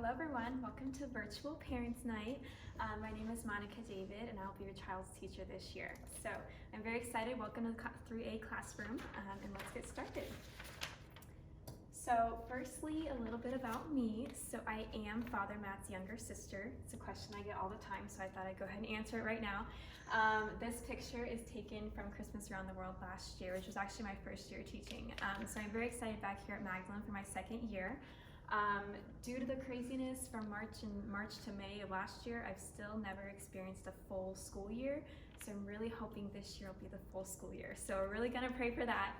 Hello everyone, welcome to Virtual Parents Night. My name is Monica David and I'll be your child's teacher this year. So I'm very excited. Welcome to the 3A classroom and let's get started. So firstly, a little bit about me. So I am Father Matt's younger sister. It's a question I get all the time, so I thought I'd go ahead and answer it right now. This picture is taken from Christmas Around the World last year, which was actually my first year teaching. So I'm very excited back here at Magdalen for my second year. Due to the craziness from March to May of last year, I've still never experienced a full school year. So I'm really hoping this year will be the full school year. So we're really gonna pray for that.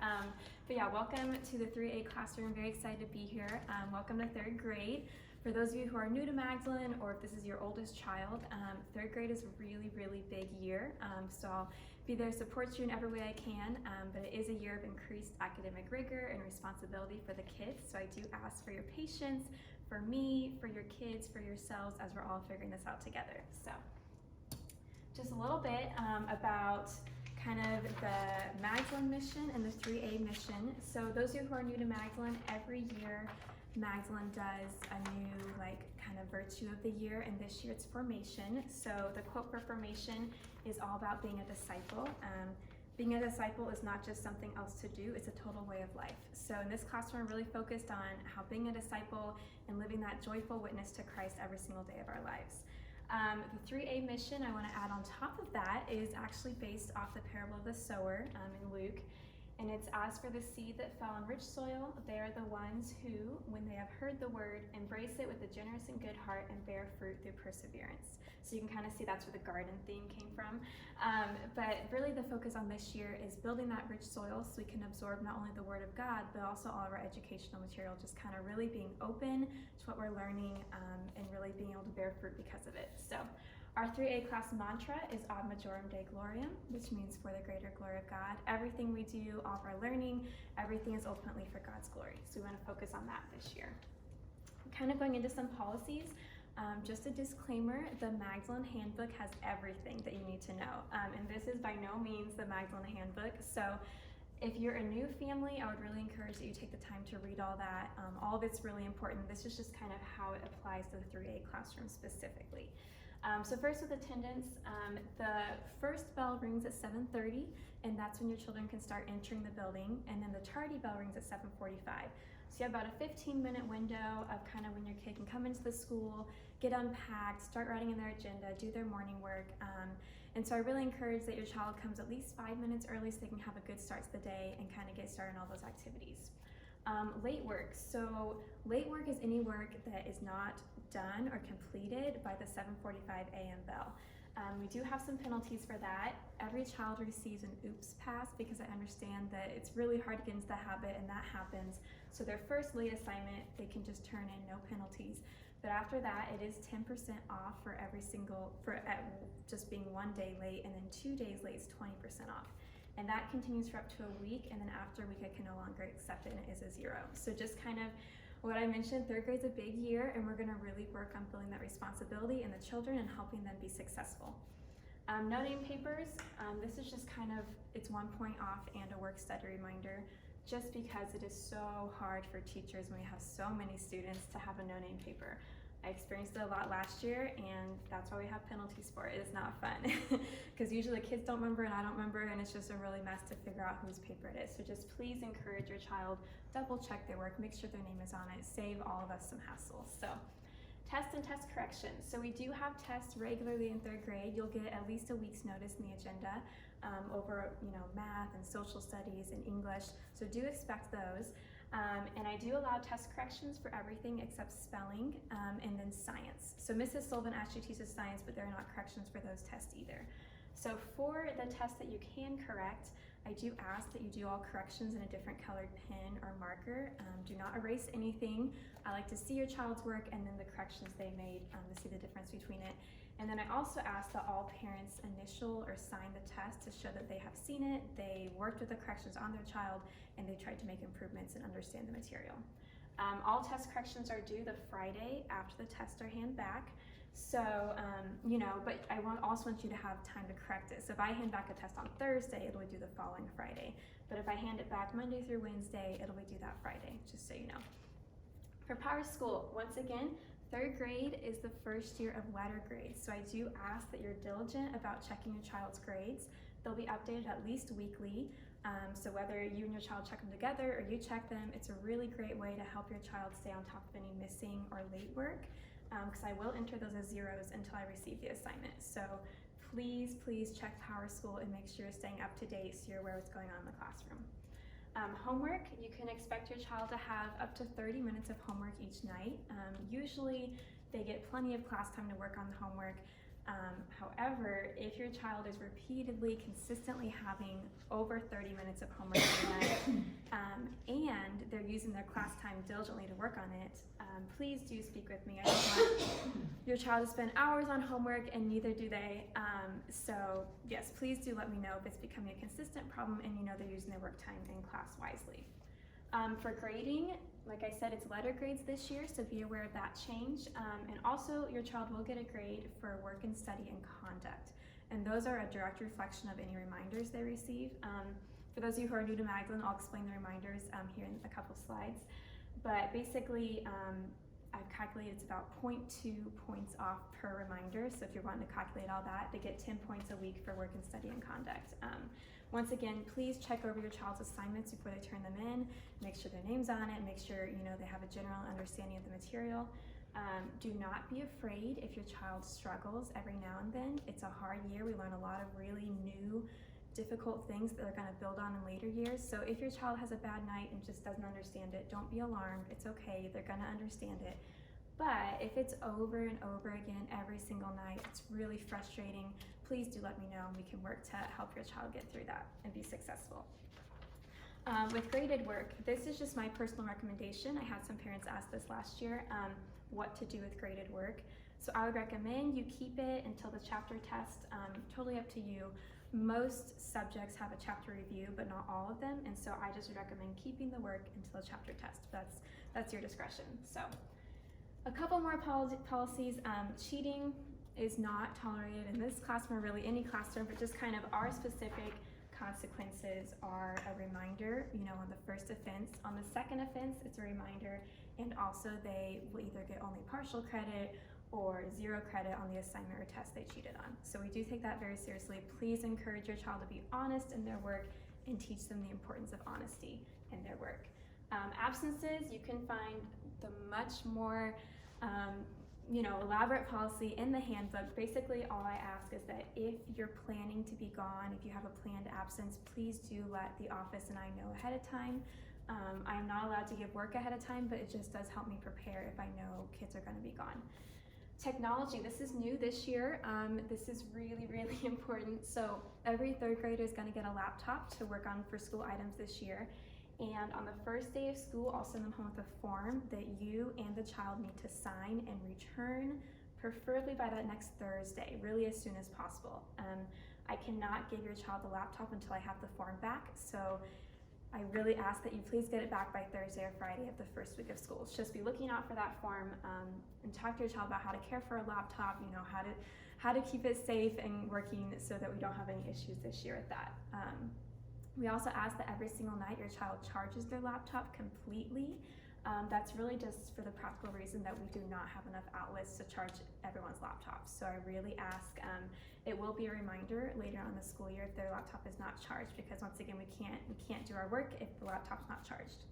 But yeah, welcome to the 3A classroom. Very excited to be here. Welcome to third grade. For those of you who are new to Magdalen, or if this is your oldest child, third grade is a really, really big year. So I'll be there to support you in every way I can, but it is a year of increased academic rigor and responsibility for the kids. So I do ask for your patience, for me, for your kids, for yourselves, as we're all figuring this out together. So just a little bit about kind of the Magdalen mission and the 3A mission. So those of you who are new to Magdalen, every year Magdalen does a new kind of virtue of the year, and this year it's formation. So the quote for formation is all about being a disciple. Being a disciple is not just something else to do, it's a total way of life. So in this classroom, we're really focused on how being a disciple and living that joyful witness to Christ every single day of our lives. The 3A mission I want to add on top of that is actually based off the parable of the sower in Luke. And it's as for the seed that fell on rich soil, they are the ones who, when they have heard the word, embrace it with a generous and good heart and bear fruit through perseverance. So you can kind of see that's where the garden theme came from. But really the focus on this year is building that rich soil so we can absorb not only the word of God, but also all of our educational material, just kind of really being open to what we're learning and really being able to bear fruit because of it. So our 3A class mantra is Ad Majorem Dei Gloriam, which means for the greater glory of God. Everything we do, all of our learning, everything is ultimately for God's glory. So we want to focus on that this year. Kind of going into some policies, just a disclaimer, the Magdalen Handbook has everything that you need to know. And this is by no means the Magdalen Handbook. So if you're a new family, I would really encourage that you take the time to read all that. All of it's really important. This is just kind of how it applies to the 3A classroom specifically. So first with attendance, the first bell rings at 7:30, and that's when your children can start entering the building, and then the tardy bell rings at 7:45. So you have about a 15-minute window of kind of when your kid can come into the school, get unpacked, start writing in their agenda, do their morning work. And so I really encourage that your child comes at least 5 minutes early so they can have a good start to the day and kind of get started on all those activities. Late work. So late work is any work that is not done or completed by the 7:45 a.m. bell. We do have some penalties for that. Every child receives an oops pass because I understand that it's really hard to get into the habit, and that happens. So their first late assignment, they can just turn in, no penalties. But after that, it is 10% off for just being 1 day late, and then 2 days late is 20% off. And that continues for up to a week, and then after a week I can no longer accept it, and it is a 0. So just kind of what I mentioned, third grade's a big year, and we're gonna really work on building that responsibility in the children and helping them be successful. No name papers, this is just kind of, it's 1 point off and a work study reminder, just because it is so hard for teachers when we have so many students to have a no name paper. I experienced it a lot last year, and that's why we have penalties for it. It's not fun because usually the kids don't remember and I don't remember, and it's just a really mess to figure out whose paper it is. So just please encourage your child, double check their work, make sure their name is on it, save all of us some hassle. So test and test corrections. So we do have tests regularly in third grade. You'll get at least a week's notice in the agenda over math and social studies and English. So do expect those. And I do allow test corrections for everything except spelling and then science. So Mrs. Sullivan actually teaches science, but there are not corrections for those tests either. So for the tests that you can correct, I do ask that you do all corrections in a different colored pen or marker. Do not erase anything. I like to see your child's work and then the corrections they made to see the difference between it. And then I also ask that all parents initial or sign the test to show that they have seen it, they worked with the corrections on their child, and they tried to make improvements and understand the material. All test corrections are due the Friday after the tests are handed back. So, but I also want you to have time to correct it. So if I hand back a test on Thursday, it'll be due the following Friday. But if I hand it back Monday through Wednesday, it'll be due that Friday, just so you know. For Power School, once again, Third grade is the first year of letter grades, so I do ask that you're diligent about checking your child's grades. They'll be updated at least weekly, so whether you and your child check them together or you check them, it's a really great way to help your child stay on top of any missing or late work, because I will enter those as zeros until I receive the assignment. So please check PowerSchool and make sure you're staying up to date so you're aware of what's going on in the classroom. Homework, you can expect your child to have up to 30 minutes of homework each night. Usually they get plenty of class time to work on the homework. However, if your child is repeatedly, consistently having over 30 minutes of homework every night, and they're using their class time diligently to work on it, please do speak with me. I don't want your child to spend hours on homework, and neither do they. So yes, please do let me know if it's becoming a consistent problem and you know they're using their work time in class wisely. For grading, like I said, it's letter grades this year, so be aware of that change. And also, your child will get a grade for work and study and conduct. And those are a direct reflection of any reminders they receive. For those of you who are new to Magdalene, I'll explain the reminders here in a couple slides. But basically, I've calculated it's about 0.2 points off per reminder. So if you're wanting to calculate all that, they get 10 points a week for work and study and conduct. Once again, please check over your child's assignments before they turn them in. Make sure their name's on it. Make sure they have a general understanding of the material. Do not be afraid if your child struggles every now and then. It's a hard year. We learn a lot of really new, difficult things that they're going to build on in later years. So if your child has a bad night and just doesn't understand it, don't be alarmed. It's okay. They're going to understand it. But if it's over and over again every single night, it's really frustrating. Please do let me know, and we can work to help your child get through that and be successful. With graded work, this is just my personal recommendation. I had some parents ask this last year, what to do with graded work. So I would recommend you keep it until the chapter test, totally up to you. Most subjects have a chapter review, but not all of them, and so I just would recommend keeping the work until the chapter test. That's your discretion. So a couple more policies. Cheating is not tolerated in this classroom or really any classroom, but just kind of our specific consequences are a reminder, on the first offense. On the second offense, it's a reminder, and also they will either get only partial credit or 0 credit on the assignment or test they cheated on. So we do take that very seriously. Please encourage your child to be honest in their work and teach them the importance of honesty in their work. Absences, you can find the much more elaborate policy in the handbook. Basically, all I ask is that if you're planning to be gone, if you have a planned absence, please do let the office and I know ahead of time. I am not allowed to give work ahead of time, but it just does help me prepare if I know kids are going to be gone. Technology, this is new this year. This is really, really important. So every third grader is going to get a laptop to work on for school items this year. And on the first day of school, I'll send them home with a form that you and the child need to sign and return, preferably by that next Thursday, really as soon as possible. I cannot give your child the laptop until I have the form back, so I really ask that you please get it back by Thursday or Friday of the first week of school. Just be looking out for that form, and talk to your child about how to care for a laptop, how to keep it safe and working so that we don't have any issues this year with that. We also ask that every single night your child charges their laptop completely. That's really just for the practical reason that we do not have enough outlets to charge everyone's laptops. So I really ask, it will be a reminder later on in the school year if their laptop is not charged, because once again, we can't do our work if the laptop's not charged.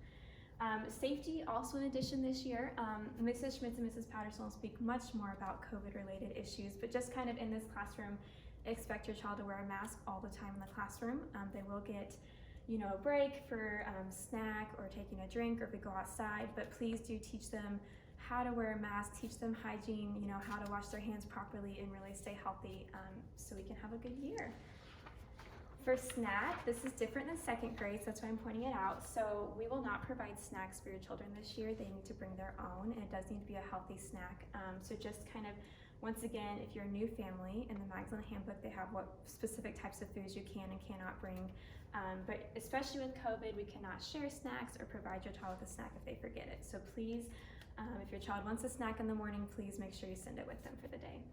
Safety, also in addition this year, Mrs. Schmitz and Mrs. Patterson will speak much more about COVID-related issues, but just kind of in this classroom, expect your child to wear a mask all the time in the classroom. They will get, a break for snack or taking a drink or if we go outside, but please do teach them how to wear a mask, teach them hygiene, how to wash their hands properly and really stay healthy so we can have a good year. For snack, this is different than second grade, so that's why I'm pointing it out. So we will not provide snacks for your children this year. They need to bring their own, and it does need to be a healthy snack. So just kind of, once again, if you're a new family, in the Magdalene Handbook, they have what specific types of foods you can and cannot bring. But especially with COVID, we cannot share snacks or provide your child with a snack if they forget it. So please, if your child wants a snack in the morning, please make sure you send it with them for the day.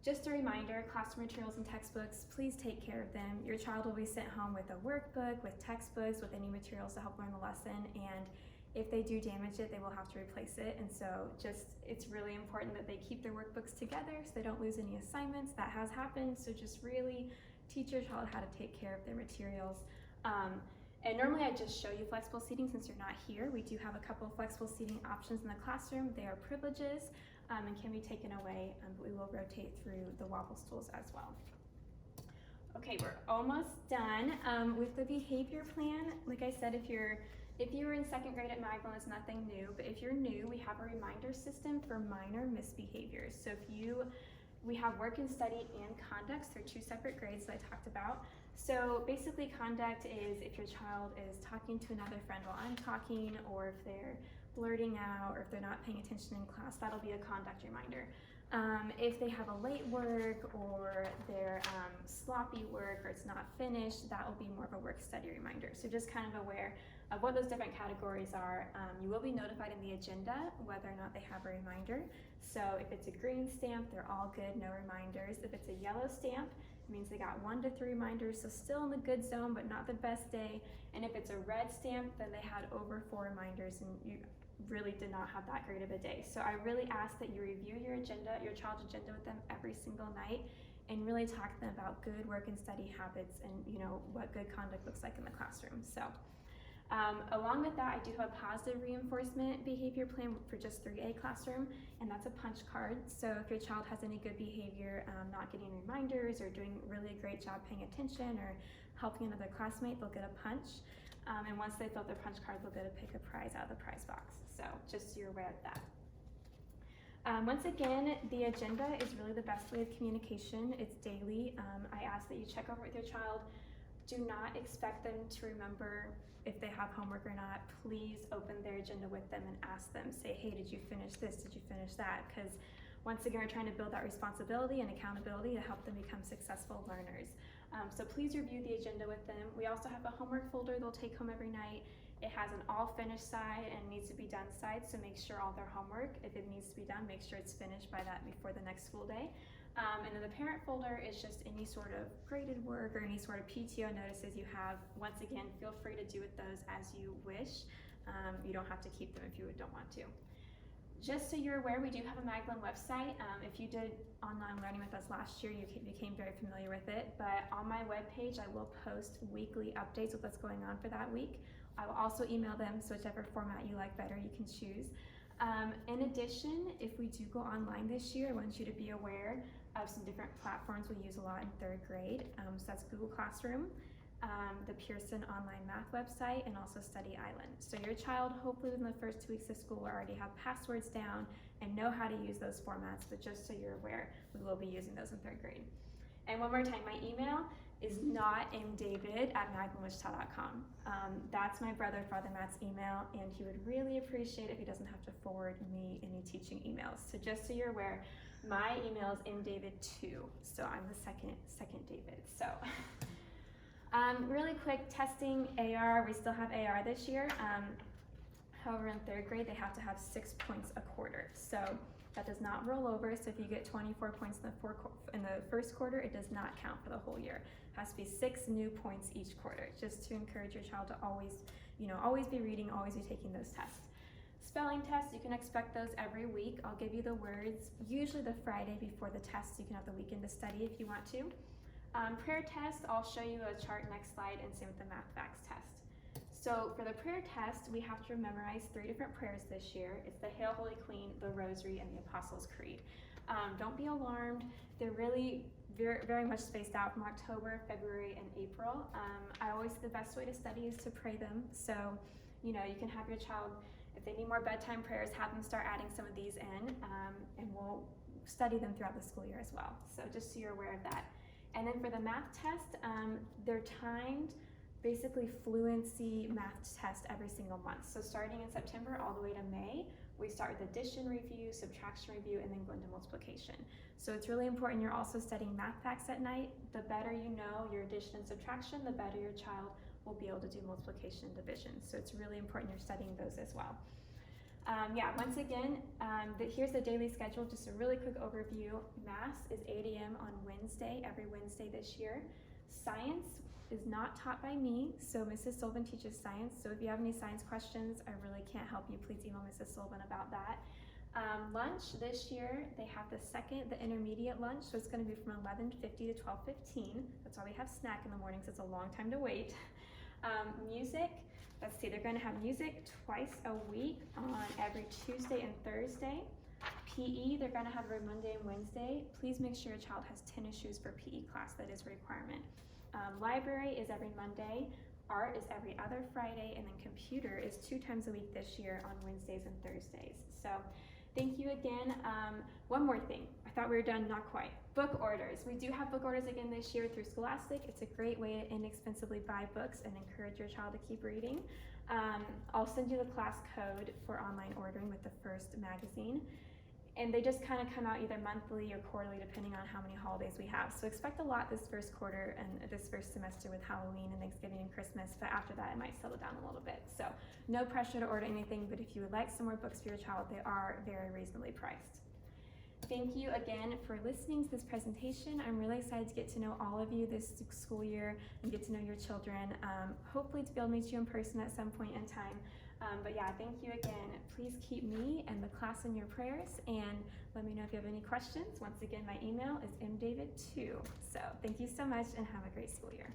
Just a reminder, classroom materials and textbooks, please take care of them. Your child will be sent home with a workbook, with textbooks, with any materials to help learn the lesson. And If they do damage it, they will have to replace it. And so it's really important that they keep their workbooks together so they don't lose any assignments. That has happened. So just really teach your child how to take care of their materials. And normally I just show you flexible seating since you're not here. We do have a couple of flexible seating options in the classroom. They are privileges and can be taken away, but we will rotate through the wobble stools as well. Okay, we're almost done with the behavior plan. Like I said, if you were in second grade at Magdalen, it's nothing new, but if you're new, we have a reminder system for minor misbehaviors. So we have work and study and conducts. They're two separate grades that I talked about. So basically conduct is if your child is talking to another friend while I'm talking, or if they're blurting out, or if they're not paying attention in class, that'll be a conduct reminder. If they have a late work, or they're sloppy work, or it's not finished, that will be more of a work study reminder. So just kind of aware of what those different categories are. You will be notified in the agenda whether or not they have a reminder. So if it's a green stamp, they're all good, no reminders. If it's a yellow stamp, it means they got 1 to 3 reminders, so still in the good zone, but not the best day. And if it's a red stamp, then they had over 4 reminders and you really did not have that great of a day. So I really ask that you review your agenda, your child's agenda with them every single night, and really talk to them about good work and study habits and what good conduct looks like in the classroom. So along with that, I do have a positive reinforcement behavior plan for just 3A classroom, and that's a punch card. So if your child has any good behavior, not getting reminders or doing really a great job paying attention or helping another classmate, they'll get a punch. And once they fill out their punch card, they'll get to pick a prize out of the prize box. So just so you're aware of that. Once again, the agenda is really the best way of communication. It's daily. I ask that you check over with your child. Do not expect them to remember if they have homework or not. Please open their agenda with them and ask them. Say, hey, did you finish this? Did you finish that? Because once again, we're trying to build that responsibility and accountability to help them become successful learners. So please review the agenda with them. We also have a homework folder they'll take home every night. It has an all finished side and needs to be done side, so make sure all their homework, if it needs to be done, make sure it's finished before the next school day. And then the parent folder is just any sort of graded work or any sort of PTO notices you have. Once again, feel free to do with those as you wish. You don't have to keep them if you don't want to. Just so you're aware, we do have a Magdalen website. If you did online learning with us last year, you became very familiar with it. But on my webpage, I will post weekly updates with what's going on for that week. I will also email them, so whichever format you like better, you can choose. In addition, if we do go online this year, I want you to be aware of some different platforms we use a lot in 3rd grade. So that's Google Classroom, the Pearson online math website, and also Study Island. So your child, hopefully within the first 2 weeks of school, will already have passwords down and know how to use those formats, but just so you're aware, we will be using those in 3rd grade. And one more time, my email is not mdavid@magdalenwichita.com. That's my brother, Father Matt's email, and he would really appreciate if he doesn't have to forward me any teaching emails. So just so you're aware, my email is mdavid2, so I'm the second David. So really quick, testing AR, we still have AR this year. However, in 3rd grade, they have to have 6 points a quarter. So that does not roll over. So if you get 24 points in the first quarter, it does not count for the whole year. It has to be 6 new points each quarter, just to encourage your child to always be reading, always be taking those tests. Spelling tests, you can expect those every week. I'll give you the words, usually the Friday before the test. You can have the weekend to study if you want to. Prayer test, I'll show you a chart next slide, and same with the math facts test. So for the prayer test, we have to memorize 3 different prayers this year. It's the Hail Holy Queen, the Rosary, and the Apostles' Creed. Don't be alarmed. They're really very, very much spaced out from October, February, and April. I always say the best way to study is to pray them. So, you can have your child, if they need more bedtime prayers, have them start adding some of these in, and we'll study them throughout the school year as well. So just so you're aware of that. And then for the math test, they're timed, basically fluency math test every single month. So starting in September all the way to May, we start with addition review, subtraction review, and then go into multiplication. So it's really important you're also studying math facts at night. The better you know your addition and subtraction, the better your child will be able to do multiplication and division. So it's really important you're studying those as well. Once again, here's the daily schedule, just a really quick overview. Mass is 8 a.m. on Wednesday, every Wednesday this year. Science is not taught by me, so Mrs. Sullivan teaches science. So if you have any science questions, I really can't help you. Please email Mrs. Sullivan about that. Lunch this year, they have the intermediate lunch, so it's going to be from 11:50 to 12:15. That's why we have snack in the mornings. It's a long time to wait. Music, let's see, they're going to have music twice a week on every Tuesday and Thursday. PE, they're going to have every Monday and Wednesday. Please make sure your child has tennis shoes for PE class. That is a requirement. Library is every Monday. Art is every other Friday, and then computer is 2 times a week this year on Wednesdays and Thursdays. So thank you again. One more thing. I thought we were done, not quite. Book orders. We do have book orders again this year through Scholastic. It's a great way to inexpensively buy books and encourage your child to keep reading. I'll send you the class code for online ordering with the first magazine. And they just kind of come out either monthly or quarterly depending on how many holidays we have. So expect a lot this first quarter and this first semester with Halloween and Thanksgiving and Christmas, but after that it might settle down a little bit. So no pressure to order anything, but if you would like some more books for your child, they are very reasonably priced. Thank you again for listening to this presentation. I'm really excited to get to know all of you this school year and get to know your children. Hopefully to be able to meet you in person at some point in time. But yeah, thank you again. Please keep me and the class in your prayers, and let me know if you have any questions. Once again, my email is mdavid2. So thank you so much and have a great school year.